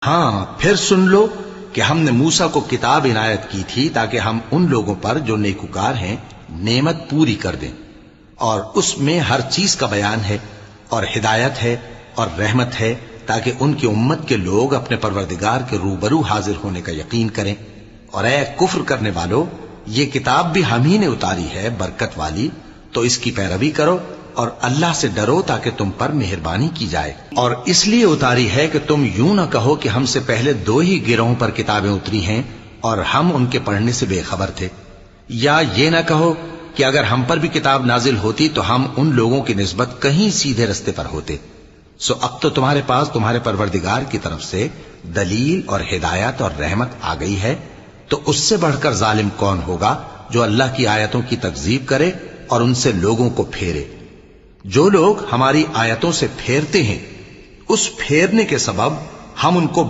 ہاں پھر سن لو کہ ہم نے موسیٰ کو کتاب عنایت کی تھی تاکہ ہم ان لوگوں پر جو نیکوکار ہیں نعمت پوری کر دیں، اور اس میں ہر چیز کا بیان ہے اور ہدایت ہے اور رحمت ہے، تاکہ ان کی امت کے لوگ اپنے پروردگار کے روبرو حاضر ہونے کا یقین کریں۔ اور اے کفر کرنے والو، یہ کتاب بھی ہم ہی نے اتاری ہے برکت والی، تو اس کی پیروی کرو اور اللہ سے ڈرو تاکہ تم پر مہربانی کی جائے۔ اور اس لیے اتاری ہے کہ تم یوں نہ کہو کہ ہم سے پہلے 2 ہی گروہوں پر کتابیں اتری ہیں اور ہم ان کے پڑھنے سے بے خبر تھے، یا یہ نہ کہو کہ اگر ہم پر بھی کتاب نازل ہوتی تو ہم ان لوگوں کی نسبت کہیں سیدھے رستے پر ہوتے۔ سو اب تو تمہارے پاس تمہارے پروردگار کی طرف سے دلیل اور ہدایت اور رحمت آ گئی ہے، تو اس سے بڑھ کر ظالم کون ہوگا جو اللہ کی آیتوں کی تکذیب کرے اور ان سے لوگوں کو پھیرے۔ جو لوگ ہماری آیتوں سے پھیرتے ہیں، اس پھیرنے کے سبب ہم ان کو